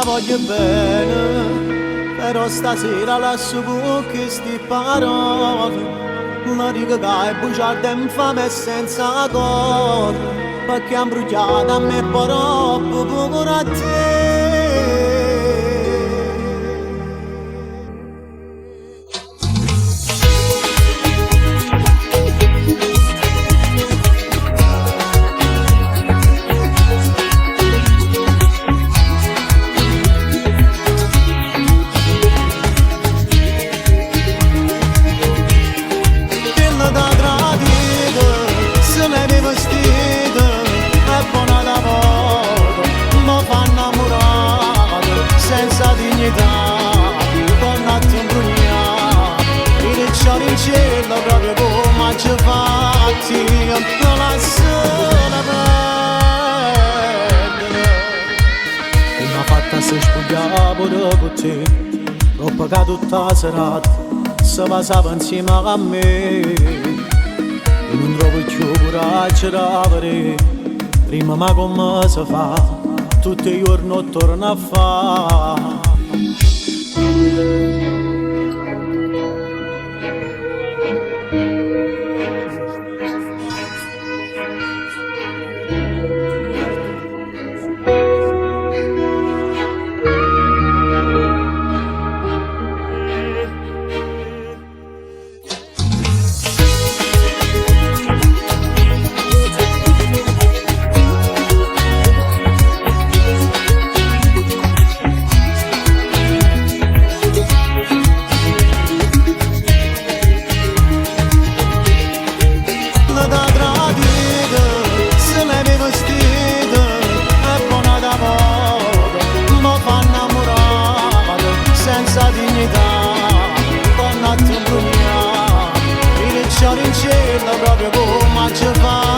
voglio bene, però stasera lascio con queste parole. La dico che è bugiarda infame e senza cor, perché ha bruciato a me troppo poco a te. Senza dignità, tornati in brugna, ricciare in cielo proprio come ci fatti, non la sola perdere. E mi ha fatta se spogliava pure con te, dopo che tutta la serata si passava insieme a me. E non trovo più coraggio da vedere, prima ma come si fa, tutti i giorni torno a fare. Senza dignità, tornati in brugna, ricciare in cielo proprio come ci fa.